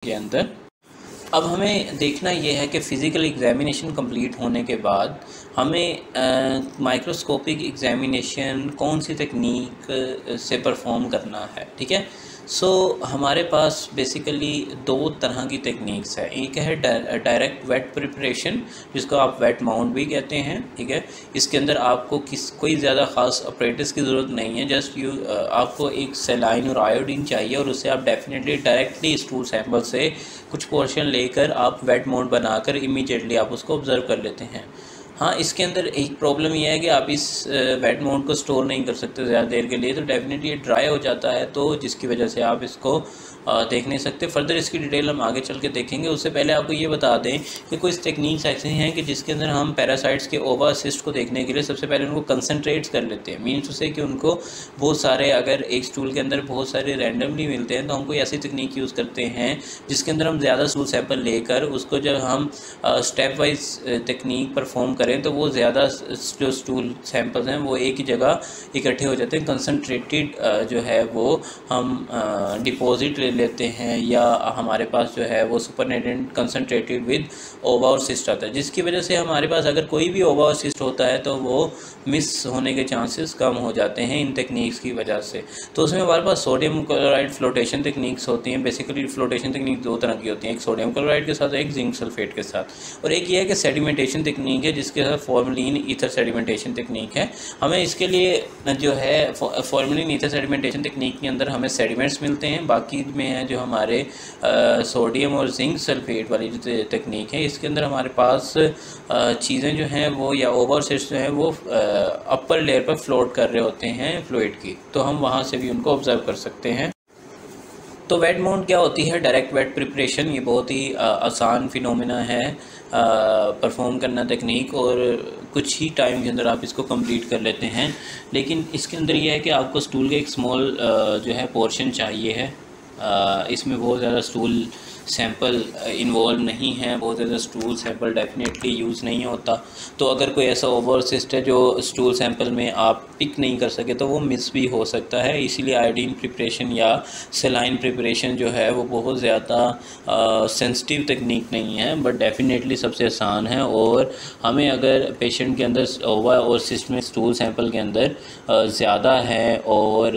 के अंदर। अब हमें देखना ये है कि फ़िज़िकल एग्ज़ामिनेशन कंप्लीट होने के बाद हमें माइक्रोस्कोपिक एग्ज़ामिनेशन कौन सी तकनीक से परफॉर्म करना है। ठीक है, हमारे पास बेसिकली दो तरह की टेक्निक्स है। एक है डायरेक्ट वेट प्रिपरेशन, जिसको आप वेट माउंट भी कहते हैं। ठीक है, इसके अंदर आपको कोई ज़्यादा ख़ास ऑपरेटर्स की ज़रूरत नहीं है। जस्ट आपको एक सेलाइन और आयोडीन चाहिए और उससे आप डेफिनेटली डायरेक्टली स्टूल सैंपल से कुछ पोर्शन लेकर आप वेट माउंट बनाकर इमीडिएटली आप उसको ऑब्ज़र्व कर लेते हैं। हाँ, इसके अंदर एक प्रॉब्लम यह है कि आप इस वेट माउंट को स्टोर नहीं कर सकते ज़्यादा देर के लिए, तो डेफिनेटली ये ड्राई हो जाता है, तो जिसकी वजह से आप इसको देख नहीं सकते। फर्दर इसकी डिटेल हम आगे चल के देखेंगे। उससे पहले आपको ये बता दें कि कुछ टेक्निक्स ऐसे हैं कि जिसके अंदर हम पैरासाइट्स के ओवर असिस्ट को देखने के लिए सबसे पहले उनको कंसनट्रेट्स कर लेते हैं। मीन्स उसे कि उनको बहुत सारे, अगर एक स्टूल के अंदर बहुत सारे रैंडमली मिलते हैं तो हम कोई ऐसी तकनीक यूज़ करते हैं जिसके अंदर हम ज़्यादा स्टूल सैंपल लेकर उसको जब हम स्टेप वाइज तकनीक परफॉर्म करें तो वो ज़्यादा जो स्टूल सैंपल्स हैं वो एक ही जगह इकट्ठे हो जाते हैं। कंसनट्रेटेड जो है वो हम डिपॉजिट ले लेते हैं, या हमारे पास जो है वो सुपरनेटेंट कंसनट्रेटेड विद ओवा और सिस्ट आता है, जिसकी वजह से हमारे पास अगर कोई भी ओवा और सिस्ट होता है तो वो मिस होने के चांसेस कम हो जाते हैं इन टेक्निक्स की वजह से। तो उसमें हमारे पास सोडियम क्लोराइड फ्लोटेशन टेक्निक्स होती हैं। बेसिकली फ्लोटेशन टेक्निक दो तरह की होती हैं, एक सोडियम क्लोराइड के साथ, एक जिंक सल्फेट के साथ। और एक ये है कि सेडिमेंटेशन टेक्निक है, जिसके साथ फॉर्मलिन ईथर सेडिमेंटेशन टेक्निक है। हमें इसके लिए जो है फॉर्मलिन ईथर सेडिमेंटेशन टेक्निक के अंदर हमें सेडिमेंट्स मिलते हैं, बाकी में है जो हमारे सोडियम और जिंक सल्फेट वाली जो टेक्निक है, इसके अंदर हमारे पास चीज़ें जो हैं वो, या ओवरसेट्स जो हैं वो अपर लेयर पर फ्लोट कर रहे होते हैं फ्लूइड की, तो हम वहाँ से भी उनको ऑब्जर्व कर सकते हैं। तो वेट माउंट क्या होती है? Direct wet preparation. ये बहुत ही आसान फिनोमेना है परफॉर्म करना तकनीक, और कुछ ही टाइम के अंदर आप इसको कंप्लीट कर लेते हैं। लेकिन इसके अंदर यह है कि आपको स्टूल का एक स्मॉल जो है पोर्शन चाहिए है। इसमें बहुत ज़्यादा स्टूल सैंपल इन्वॉल्व नहीं है, बहुत ज़्यादा स्टूल सैंपल डेफिनेटली यूज़ नहीं होता। तो अगर कोई ऐसा ओवरसिस्ट है जो स्टूल सैंपल में आप पिक नहीं कर सके तो वो मिस भी हो सकता है। इसीलिए आयोडीन प्रिपरेशन या सेलाइन प्रिपरेशन जो है वो बहुत ज़्यादा सेंसिटिव तकनीक नहीं है, बट डेफिनेटली सबसे आसान है। और हमें अगर पेशेंट के अंदर ओवा और सिस्ट में स्टूल सैंपल के अंदर ज़्यादा है और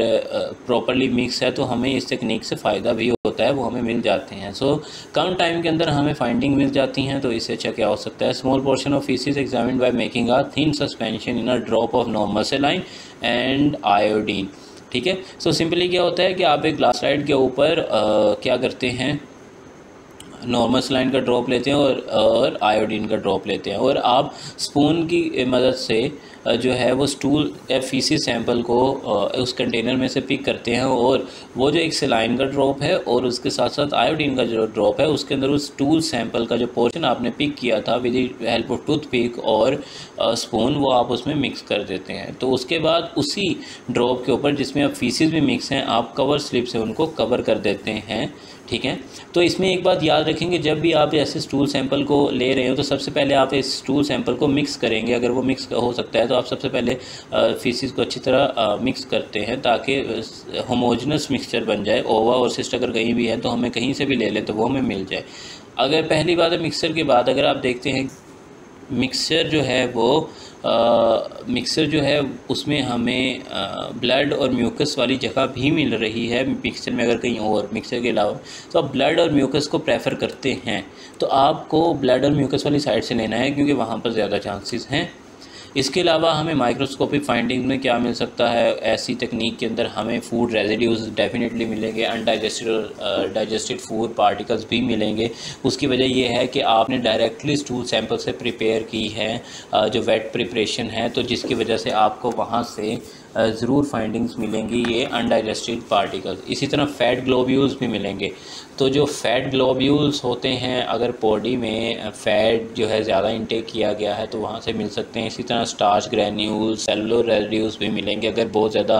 प्रॉपरली मिक्स है तो हमें इस तकनीक से फ़ायदा भी होता है, वो हमें मिल जाते हैं। कम टाइम के अंदर हमें फाइंडिंग मिल जाती हैं, तो इससे अच्छा क्या हो सकता है? Small portion of faeces examined by making a thin suspension in a drop of normal saline and iodine. ठीक है, सिंपली क्या होता है कि आप एक ग्लास स्लाइड के ऊपर क्या करते हैं, नॉर्मल सेलाइन का ड्रॉप लेते हैं और आयोडीन का ड्रॉप लेते हैं, और आप स्पून की मदद से जो है वो स्टूल या फीसिस सैंपल को उस कंटेनर में से पिक करते हैं, और वो जो एक सेलाइन का ड्रॉप है और उसके साथ साथ आयोडीन का जो ड्रॉप है उसके अंदर उस स्टूल सैंपल का जो पोर्शन आपने पिक किया था with the help of toothpick और स्पून, वो आप उसमें मिक्स कर देते हैं। तो उसके बाद उसी ड्रॉप के ऊपर जिसमें अब फीसिस भी मिक्स हैं, आप कवर स्लिप से उनको कवर कर देते हैं। ठीक है, तो इसमें एक बात याद रखेंगे, जब भी आप ऐसे स्टूल सैंपल को ले रहे हो तो सबसे पहले आप इस स्टूल सैंपल को मिक्स करेंगे। अगर वो मिक्स हो सकता है तो आप सबसे पहले फीसिस को अच्छी तरह मिक्स करते हैं ताकि होमोजेनस मिक्सचर बन जाए। ओवा और सिस्ट अगर कहीं भी है तो हमें कहीं से भी ले लें तो वो हमें मिल जाए। अगर पहली बात है मिक्सचर के बाद अगर आप देखते हैं मिक्सचर जो है वो मिक्सर जो है उसमें हमें ब्लड और म्यूकस वाली जगह भी मिल रही है मिक्सचर में। अगर कहीं और मिक्सचर के अलावा तो आप ब्लड और म्यूकस को प्रेफर करते हैं तो आपको ब्लड और म्यूकस वाली साइड से लेना है, क्योंकि वहाँ पर ज़्यादा चांसेस हैं। इसके अलावा हमें माइक्रोस्कोपिक फाइंडिंग में क्या मिल सकता है? ऐसी तकनीक के अंदर हमें फूड रेजिड्यूज डेफिनेटली मिलेंगे, अनडाइजेस्टेड और डाइजेस्टेड फूड पार्टिकल्स भी मिलेंगे। उसकी वजह यह है कि आपने डायरेक्टली स्टूल सैंपल से प्रिपेयर की है जो वेट प्रिपरेशन है, तो जिसकी वजह से आपको वहाँ से ज़रूर फाइंडिंग्स मिलेंगी ये अनडाइजेस्टेड पार्टिकल्स। इसी तरह फ़ैट ग्लोब्यूल्स भी मिलेंगे। तो जो फ़ैट ग्लोब्यूल्स होते हैं, अगर बॉडी में फ़ैट जो है ज़्यादा इंटेक किया गया है तो वहाँ से मिल सकते हैं। इसी तरह स्टार्च ग्रैन्यूल, सेलुलर रेसिड्यूज भी मिलेंगे अगर बहुत ज़्यादा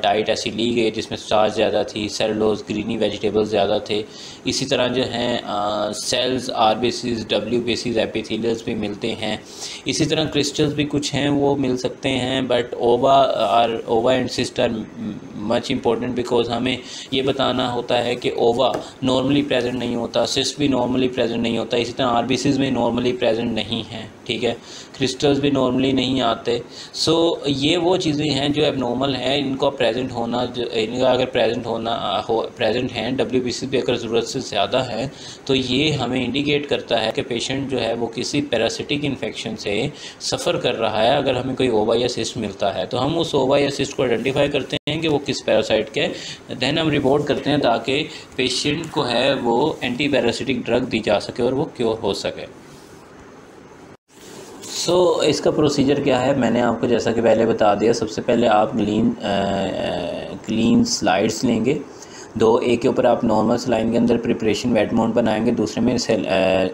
डाइट ऐसी ली गई जिसमें स्टार्च ज़्यादा थी, सेलुलोज, ग्रीनी वेजिटेबल्स ज़्यादा थे। इसी तरह जो हैं सेल्स, आरबीसीज, डब्ल्यूबीसीज, एपिथेलियल्स भी मिलते हैं। इसी तरह क्रिस्टल्स भी कुछ हैं वो मिल सकते हैं, but ova and cyst are much important because हमें ये बताना होता है कि ओवा नॉर्मली प्रेजेंट नहीं होता, सिस्ट भी नॉर्मली प्रेजेंट नहीं होता, इसी तरह आरबीसीज में नॉर्मली प्रेजेंट नहीं है, ठीक है, क्रिस्टल्स भी नॉर्मली नहीं आते। सो ये वो चीज़ें हैं जो एबनॉर्मल हैं, इनको प्रेजेंट होना, इनका अगर प्रेजेंट हैं डब्ल्यूबीसी भी अगर ज़रूरत से ज़्यादा है तो ये हमें इंडिकेट करता है कि पेशेंट जो है वो किसी पैरासिटिक इन्फेक्शन से सफ़र कर रहा है। अगर हमें कोई ओवा या सिस्ट मिलता है तो हम उस ओवा या सिस्ट को आइडेंटिफाई करते हैं कि वो किस पैरासाइट के, देन हम रिपोर्ट करते हैं ताकि पेशेंट को है वो एंटी पैरासिटिक ड्रग दी जा सके और वो क्योर हो सके। इसका प्रोसीजर क्या है, मैंने आपको जैसा कि पहले बता दिया। सबसे पहले आप क्लीन स्लाइड्स लेंगे, दो, एक के ऊपर आप नॉर्मल सलाइन के अंदर प्रिपरेशन वेट माउंट बनाएंगे, दूसरे में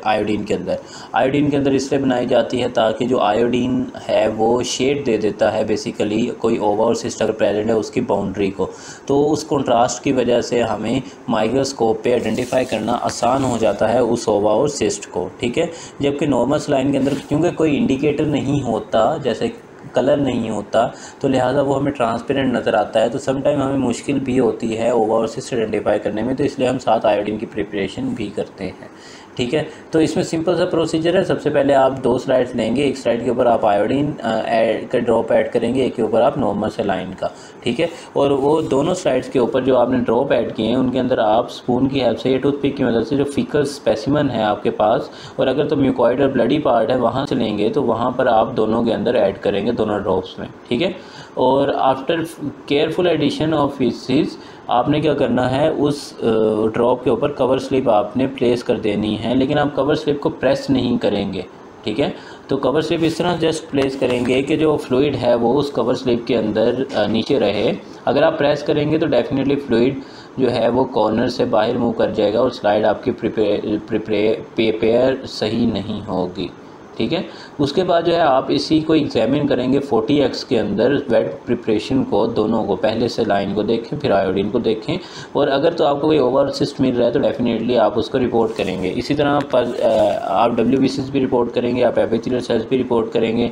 आयोडीन के अंदर। आयोडीन के अंदर इसलिए बनाई जाती है ताकि जो आयोडीन है वो शेड दे देता है बेसिकली कोई ओवा और सिस्ट अगर प्रेजेंट है उसकी बाउंड्री को, तो उस कंट्रास्ट की वजह से हमें माइक्रोस्कोप पे आइडेंटिफाई करना आसान हो जाता है उस ओवा और सिस्ट को, ठीक है। जबकि नॉर्मल सलाइन के अंदर क्योंकि कोई इंडिकेटर नहीं होता, जैसे कलर नहीं होता, तो लिहाजा वो हमें ट्रांसपेरेंट नज़र आता है, तो समटाइम हमें मुश्किल भी होती है ओवा और सिस्ट आइडेंटिफाई करने में, तो इसलिए हम साथ आयोडीन की प्रिपरेशन भी करते हैं, ठीक है। तो इसमें सिंपल सा प्रोसीजर है। सबसे पहले आप 2 स्लाइड्स लेंगे, एक स्लाइड के ऊपर आप आयोडीन का ड्रॉप ऐड करेंगे, एक के ऊपर आप नॉर्मल सलाइन का, ठीक है। और वो दोनों स्लाइड्स के ऊपर जो आपने ड्रॉप ऐड किए हैं उनके अंदर आप स्पून की हेल्प से या टूथपिक की मदद से जो फीकल स्पेसिमन है आपके पास, और अगर तो म्यूकॉइड और ब्लडी पार्ट है वहाँ से लेंगे तो वहाँ पर आप दोनों के अंदर ऐड करेंगे, दोनों ड्रॉप्स में, ठीक है। और after careful addition of faeces आपने क्या करना है, उस ड्रॉप के ऊपर कवर स्लिप आपने प्लेस कर देनी है, लेकिन आप कवर स्लिप को प्रेस नहीं करेंगे, ठीक है। तो कवर स्लिप इस तरह जस्ट प्लेस करेंगे कि जो फ्लूइड है वो उस कवर स्लिप के अंदर नीचे रहे। अगर आप प्रेस करेंगे तो डेफिनेटली फ्लूइड जो है वो कॉर्नर से बाहर मूव कर जाएगा और स्लाइड आपकी प्रिपेयर सही नहीं होगी, ठीक है। उसके बाद जो है आप इसी को एग्जामिन करेंगे 40x के अंदर वेट प्रिपरेशन को, दोनों को, पहले से लाइन को देखें फिर आयोडीन को देखें, और अगर तो आपको कोई ओवर सिस्ट मिल रहा है तो डेफिनेटली आप उसको रिपोर्ट करेंगे। इसी तरह पर आप डब्ल्यूबीसीज भी रिपोर्ट करेंगे, आप एपिथेलियल सेल्स भी रिपोर्ट करेंगे।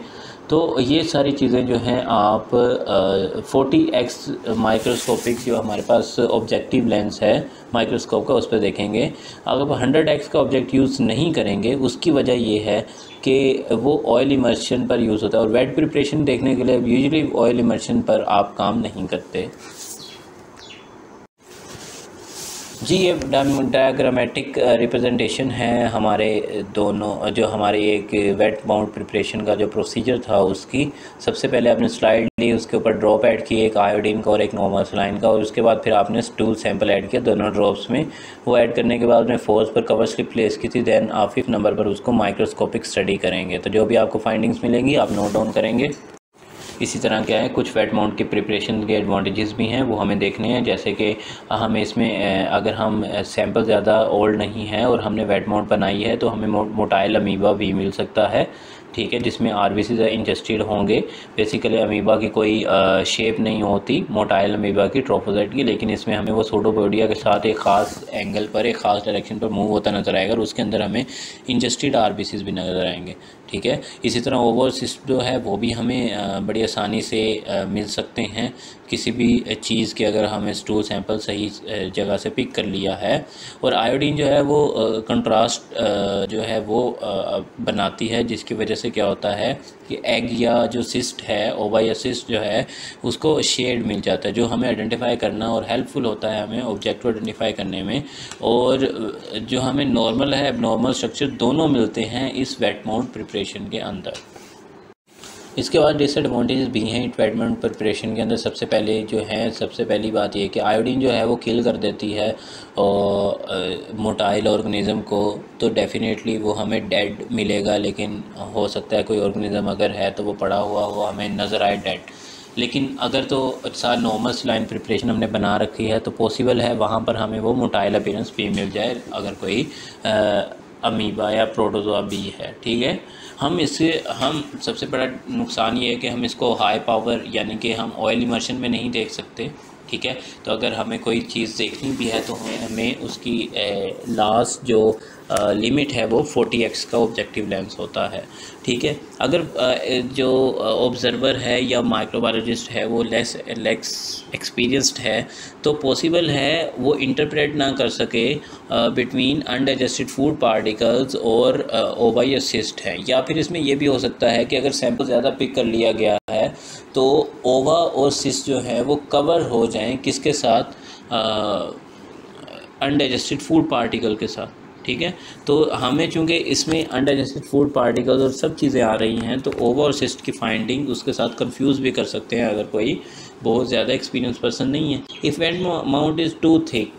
तो ये सारी चीज़ें जो हैं आप 40x माइक्रोस्कोपिक जो हमारे पास ऑब्जेक्टिव लेंस है माइक्रोस्कोप का, उस पर देखेंगे। अगर 100x का ऑब्जेक्ट यूज़ नहीं करेंगे उसकी वजह ये है कि वो ऑयल इमर्शन पर यूज़ होता है, और वेट प्रिपरेशन देखने के लिए यूजुअली ऑयल इमर्शन पर आप काम नहीं करते। जी, ये डायग्रामेटिक रिप्रेजेंटेशन है हमारे दोनों, जो हमारे एक वेट माउंट प्रिपरेशन का जो प्रोसीजर था उसकी। सबसे पहले आपने स्लाइड ली, उसके ऊपर ड्रॉप ऐड किए, एक आयोडीन का और एक नॉर्मल सलाइन का, और उसके बाद फिर आपने स्टूल सैंपल ऐड किया दोनों ड्रॉप्स में। वो ऐड करने के बाद आपने फोर्स पर कवर स्लिप प्लेस की थी, देन आप 5th नंबर पर उसको माइक्रोस्कोपिक स्टडी करेंगे। तो जो भी आपको फाइंडिंग्स मिलेंगी आप नोट डाउन करेंगे। इसी तरह क्या है, कुछ वेट माउंट की प्रिपरेशन के एडवांटेजेस भी हैं, वो हमें देखने हैं। जैसे कि हमें इसमें अगर हम सैंपल ज़्यादा ओल्ड नहीं है और हमने वेट माउंट बनाई है तो हमें मोटाइल अमीबा भी मिल सकता है, ठीक है, जिसमें आरबीसीज इंजेस्टेड होंगे। बेसिकली अमीबा की कोई शेप नहीं होती मोटाइल अमीबा की, ट्रोफोसाइट की, लेकिन इसमें हमें वो सूडोपोडिया के साथ एक ख़ास एंगल पर, एक ख़ास डायरेक्शन पर मूव होता नज़र आएगा, और उसके अंदर हमें इंजेस्टेड आरबीसीज भी नज़र आएंगे, ठीक है। इसी तरह ओवर सिस्ट जो है वो भी हमें बड़ी आसानी से मिल सकते हैं किसी भी चीज़ के, अगर हमें स्टूल सैंपल सही जगह से पिक कर लिया है। और आयोडीन जो है वो कंट्रास्ट जो है वो बनाती है, जिसकी वजह से क्या होता है कि एग या जो सिस्ट है, ओवा या सिस्ट जो है, उसको शेड मिल जाता है, जो हमें आइडेंटिफाई करना और हेल्पफुल होता है हमें ऑब्जेक्ट को आइडेंटिफाई करने में। और जो हमें नॉर्मल है एबनॉर्मल स्ट्रक्चर दोनों मिलते हैं इस वेट माउंट प्रिपरेशन के अंदर। इसके बाद डिसएडवांटेजेस भी हैं वेट माउंट प्रिपरेशन के अंदर। सबसे पहले जो है, सबसे पहली बात ये कि आयोडीन जो है वो किल कर देती है और मोटाइल ऑर्गेनिज़म को, तो डेफिनेटली वो हमें डेड मिलेगा, लेकिन हो सकता है कोई ऑर्गेनिज़म अगर है तो वो पड़ा हुआ वो हमें नज़र आए डेड। लेकिन अगर तो साथ नॉर्मल सलाइन प्रिपरेशन हमने बना रखी है तो पॉसिबल है वहाँ पर हमें वो मोटाइल अपीयरेंस भी मिल जाए अगर कोई अमीबा या प्रोटोजोआ भी है, ठीक है। हम सबसे बड़ा नुकसान ये है कि हम इसको हाई पावर यानी कि हम ऑयल इमर्शन में नहीं देख सकते, ठीक है। तो अगर हमें कोई चीज़ देखनी भी है तो हमें उसकी लास्ट जो लिमिट है वो 40x का ऑब्जेक्टिव लेंस होता है। ठीक है, अगर जो ऑब्ज़र्वर है या माइक्रोबायोलॉजिस्ट है वो लेस एक्सपीरियंस्ड है तो पॉसिबल है वो इंटरप्रेट ना कर सके बिटवीन अनडाइजेस्टेड फूड पार्टिकल्स और ओवा या सिस्ट है। या फिर इसमें यह भी हो सकता है कि अगर सैंपल ज़्यादा पिक कर लिया गया है तो ओवा और सिस्ट जो है वो कवर हो जाएं किसके साथ, अनडाइजेस्टेड फूड पार्टिकल के साथ। ठीक है, तो हमें चूँकि इसमें अनडाइजेस्टेड फूड पार्टिकल्स और सब चीज़ें आ रही हैं तो ओवा और सिस्ट की फाइंडिंग उसके साथ कंफ्यूज भी कर सकते हैं अगर कोई बहुत ज़्यादा एक्सपीरियंस पर्सन नहीं है। If wet mount is too thick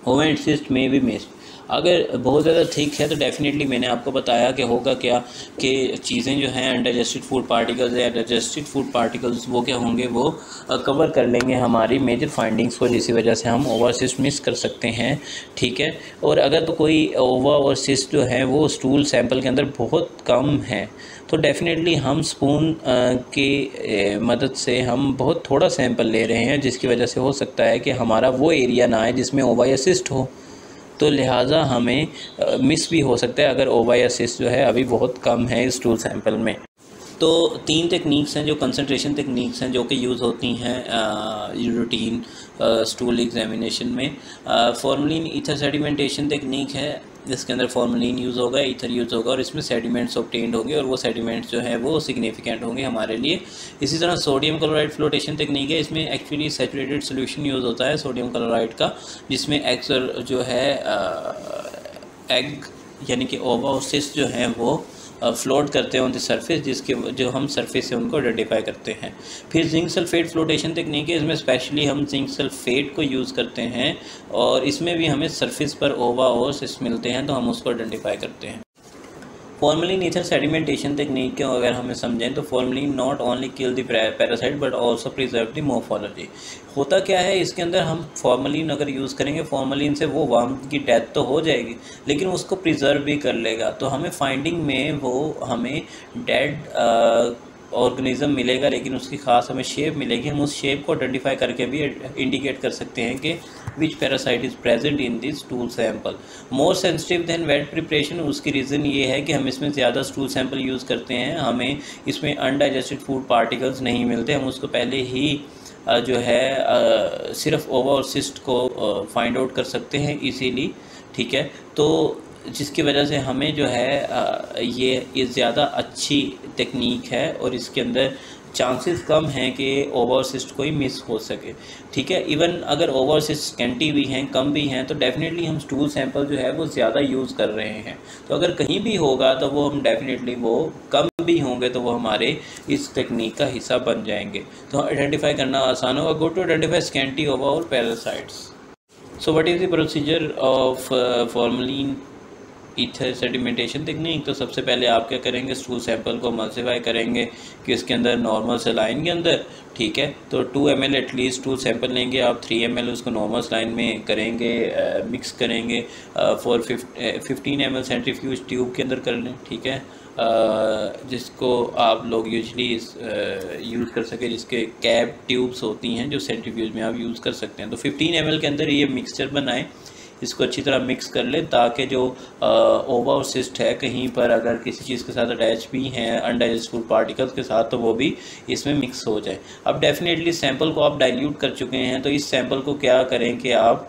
ova and cyst may be missed. अगर बहुत ज़्यादा थिक है तो डेफिनेटली मैंने आपको बताया कि होगा क्या कि चीज़ें जो हैं अनडाइजेस्टेड फूड पार्टिकल्स या डाइजेस्टेड फूड पार्टिकल्स वो क्या होंगे, वो कवर कर लेंगे हमारी मेजर फाइंडिंग्स को, जिसकी वजह से हम ओवा सिस्ट मिस कर सकते हैं। ठीक है, और अगर तो कोई ओवा और सिस्ट जो है वो स्टूल सैंपल के अंदर बहुत कम है तो डेफिनेटली हम स्पून की मदद से हम बहुत थोड़ा सैंपल ले रहे हैं, जिसकी वजह से हो सकता है कि हमारा वो एरिया ना आए जिसमें ओवा या सिस्ट हो, तो लिहाजा हमें मिस भी हो सकता है अगर ओवा या सिस्ट जो है अभी बहुत कम है इस स्टूल सैंपल में। तो 3 टेक्निक्स हैं जो कंसंट्रेशन टेक्निक्स हैं जो कि यूज़ होती हैं रूटीन स्टूल एग्जामिनेशन में। फॉर्मलिन ईथर सेडिमेंटेशन टेक्निक है जिसके अंदर फॉर्मलिन यूज़ होगा, ईथर यूज़ होगा और इसमें सेडिमेंट्स ऑब्टेन्ड होंगे और वो सेडिमेंट्स जो है वो सिग्निफिकेंट होंगे हमारे लिए। इसी तरह सोडियम क्लोराइड फ्लोटेशन टेक्निक है, इसमें एक्चुअली सैचुरेटेड सोल्यूशन यूज़ होता है सोडियम क्लोराइड का, जिसमें एक्सर जो है एग यानी कि ओवा और सिस्ट जो हैं वो फ्लोट करते हैं ऑन द सरफेस, जिसके जो हम सरफेस से उनको आइडेंटिफाई करते हैं। फिर जिंक सल्फेट फ्लोटेशन टेक्निक है, इसमें स्पेशली हम जिंक सल्फेट को यूज़ करते हैं और इसमें भी हमें सरफेस पर ओवा और सिस्ट मिलते हैं तो हम उसको आइडेंटिफाई करते हैं। फॉर्मलिन ईथर सेडिमेंटेशन टेक्निक के अगर हमें समझें तो formalin not only kill the parasite but also preserve the morphology. होता क्या है इसके अंदर, हम फॉर्मलिन अगर यूज़ करेंगे फॉर्मलिन से वो वर्म की डेथ तो हो जाएगी लेकिन उसको प्रिजर्व भी कर लेगा, तो हमें फाइंडिंग में वो हमें डेड ऑर्गेनिज्म मिलेगा लेकिन उसकी ख़ास हमें शेप मिलेगी। हम उस शेप को आइडेंटिफाई करके भी इंडिकेट कर सकते हैं कि which parasite is present in this stool sample. More sensitive than wet preparation, उसकी रीज़न ये है कि हम इसमें ज़्यादा स्टूल सैंपल यूज़ करते हैं, हमें इसमें अनडाइजेस्टेड फूड पार्टिकल्स नहीं मिलते, हम उसको पहले ही जो है सिर्फ ओवा और सिस्ट को फाइंड आउट कर सकते हैं इजीली। ठीक है, तो जिसकी वजह से हमें जो है ये ज़्यादा अच्छी टेक्निक है और इसके अंदर चांसेस कम हैं कि ओवा और सिस्ट कोई मिस हो सके। ठीक है, इवन अगर ओवा और सिस्ट स्कैंटी भी हैं, कम भी हैं, तो डेफिनेटली हम स्टूल सैंपल जो है वो ज़्यादा यूज़ कर रहे हैं, तो अगर कहीं भी होगा तो वो हम डेफिनेटली वो कम भी होंगे तो वो हमारे इस टेक्निक का हिस्सा बन जाएंगे, तो आइडेंटिफाई करना आसान होगा। गो टू आइडेंटिफाई स्कैंटी ओवा और parasites. So what is the procedure of formalin ether sedimentation technique. तो सबसे पहले आप क्या करेंगे, स्टूल सैंपल को मल्टीप्लाई करेंगे कि इसके अंदर नॉर्मल सलाइन के अंदर, ठीक है, तो 2 ml एटलीस्ट स्टूल सैंपल लेंगे आप, 3 ml उसको नॉर्मल सलाइन में करेंगे, मिक्स करेंगे फॉर 15 ml सेंट्रीफ्यूज ट्यूब के अंदर कर लें। ठीक है, जिसको आप लोग यूजली यूज़ कर सके, जिसके कैप ट्यूब्स होती हैं जो सेंट्रीफ्यूज में आप यूज़ कर सकते हैं। तो 15 ml के अंदर ये मिक्सचर बनाएं, इसको अच्छी तरह मिक्स कर लें ताकि जो ओवा और सिस्ट है कहीं पर अगर किसी चीज़ के साथ अटैच भी हैं अनडाइजेस्टेबल पार्टिकल्स के साथ तो वो भी इसमें मिक्स हो जाए। अब डेफिनेटली सैंपल को आप डाइल्यूट कर चुके हैं तो इस सैंपल को क्या करें कि आप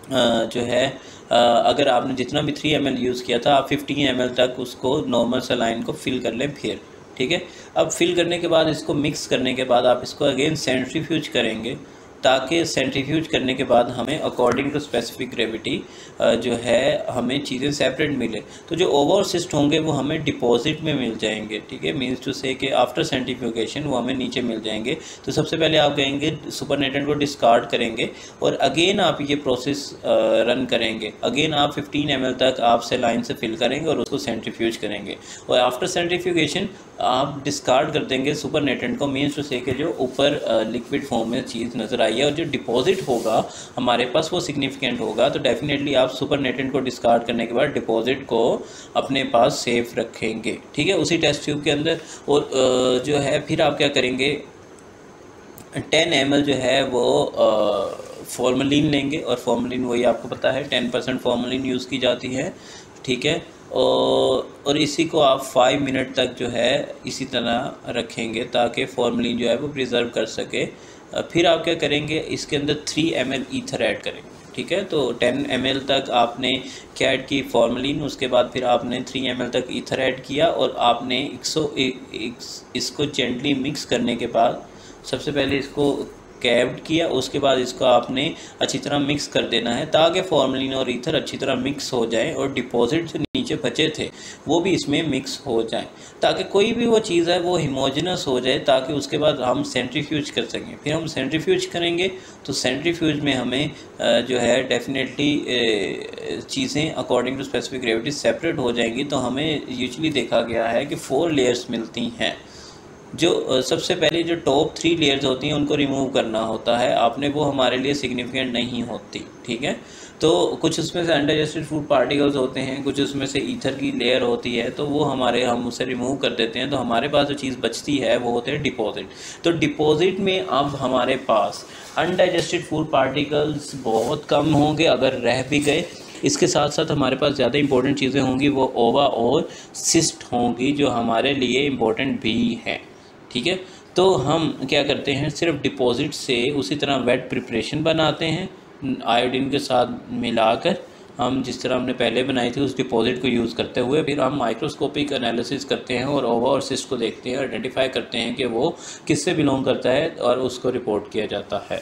जो है अगर आपने जितना भी 3 ml यूज़ किया था आप 15 ml तक उसको नॉर्मल सलाइन को फिल कर लें फिर। ठीक है, अब फिल करने के बाद इसको मिक्स करने के बाद आप इसको अगेन सेंट्रीफ्यूज करेंगे ताकि सेंट्रीफ्यूज करने के बाद हमें अकॉर्डिंग टू स्पेसिफिक ग्रेविटी जो है हमें चीज़ें सेपरेट मिले। तो जो ओवा और सिस्ट होंगे वो हमें डिपॉजिट में मिल जाएंगे। ठीक है, मीन्स टू से कि आफ्टर सेंट्रीफ्यूगेशन वो हमें नीचे मिल जाएंगे। तो सबसे पहले आप कहेंगे सुपरनेटेंट को डिस्कार्ड करेंगे और अगेन आप ये प्रोसेस रन करेंगे। अगेन आप 15 ml तक आप से लाइन से फिल करेंगे और उसको सेंट्रीफ्यूज करेंगे और आफ्टर सेंट्रीफ्यूगेशन आप डिस्कार्ड कर देंगे सुपरनेटेंट को, मीन्स टू से कि जो ऊपर लिक्विड फॉर्म में चीज़ नज़र आई है और जो डिपॉजिट होगा हमारे पास वो सिग्निफिकेंट होगा। तो डेफिनेटली आप सुपरनेटेंट को डिस्कार्ड करने के बाद डिपॉजिट को अपने पास सेफ रखेंगे। ठीक है, उसी टेस्ट ट्यूब के अंदर। और जो है फिर आप क्या करेंगे, 10 ml जो है वो फॉर्मलिन लेंगे, और फॉर्मलिन वही आपको पता है 10% फॉर्मलिन यूज़ की जाती है, ठीक है। और इसी को आप 5 मिनट तक जो है इसी तरह रखेंगे ताकि फॉर्मलिन जो है वो प्रिजर्व कर सके। फिर आप क्या करेंगे, इसके अंदर 3 ml ईथर ऐड करेंगे, ठीक है। तो 10 ml तक आपने क्या ऐड की, फॉर्मलिन, उसके बाद फिर आपने 3 ml तक ईथर ऐड किया, और आपने इसको जेंटली मिक्स करने के बाद सबसे पहले इसको कैप्ड किया, उसके बाद इसको आपने अच्छी तरह मिक्स कर देना है ताकि फॉर्मलिन और ईथर अच्छी तरह मिक्स हो जाए, और डिपॉजिट जो नीचे बचे थे वो भी इसमें मिक्स हो जाए, ताकि कोई भी वो चीज़ है वो हिमोजेनस हो जाए, ताकि उसके बाद हम सेंट्रीफ्यूज कर सकें। फिर हम सेंट्रीफ्यूज करेंगे तो सेंट्रीफ्यूज में हमें जो है डेफिनेटली चीज़ें according to specific gravity separate हो जाएंगी। तो हमें यूजुअली देखा गया है कि 4 लेयर्स मिलती हैं। जो सबसे पहले जो टॉप 3 लेयर्स होती हैं उनको रिमूव करना होता है आपने, वो हमारे लिए सिग्निफिकेंट नहीं होती, ठीक है। तो कुछ उसमें से अनडाइजेस्टेड फूड पार्टिकल्स होते हैं, कुछ उसमें से ईथर की लेयर होती है, तो वो हम उसे रिमूव कर देते हैं। तो हमारे पास जो चीज़ बचती है वो होते हैं डिपॉजिट। तो डिपॉजिट में अब हमारे पास अनडाइजेस्टेड फूड पार्टिकल्स बहुत कम होंगे, अगर रह भी गए। इसके साथ साथ हमारे पास ज़्यादा इंपॉर्टेंट चीज़ें होंगी, वो ओवा और सिस्ट होंगी, जो हमारे लिए इम्पोर्टेंट भी हैं, ठीक है। तो हम क्या करते हैं, सिर्फ डिपॉजिट से उसी तरह वेट प्रिपरेशन बनाते हैं आयोडीन के साथ मिलाकर, हम जिस तरह हमने पहले बनाई थी उस डिपॉजिट को यूज़ करते हुए। फिर हम माइक्रोस्कोपिक एनालिसिस करते हैं और ओवा और सिस्ट को देखते हैं, आइडेंटिफाई करते हैं कि वो किससे बिलोंग करता है, और उसको रिपोर्ट किया जाता है।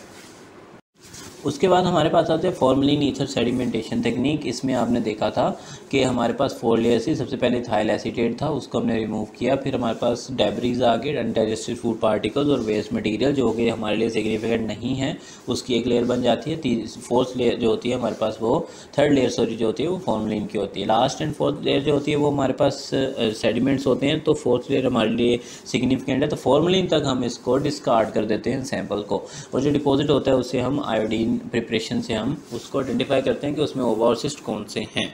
उसके बाद हमारे पास आते हैं फॉर्मलिन ईथर सेडिमेंटेशन टेक्निक। इसमें आपने देखा था कि हमारे पास 4 लेयर्स थी। सबसे पहले इथाइल एसीटेट था, उसको हमने रिमूव किया। फिर हमारे पास डेब्रीज आ गए, अनडाइजेस्टेड फूड पार्टिकल्स और वेस्ट मटेरियल, जो कि हमारे लिए सिग्निफिकेंट नहीं है, उसकी एक लेयर बन जाती है। 4th लेयर जो होती है हमारे पास, वो 3rd लेयर सॉरी जो होती है वो फॉर्मलिन की होती है। लास्ट एंड 4th लेयर जो होती है वो हमारे पास सेडिमेंट्स होते हैं। तो 4th लेयर हमारे लिए सिग्निफिकेंट है, तो फॉर्मलिन तक हम इसको डिस्कार्ड कर देते हैं सैंपल को, और जो डिपॉजिट होता है उससे हम आयोडीन प्रिपरेशन से हम उसको आइडेंटिफाई करते हैं कि उसमें ओवा और सिस्ट कौन से हैं।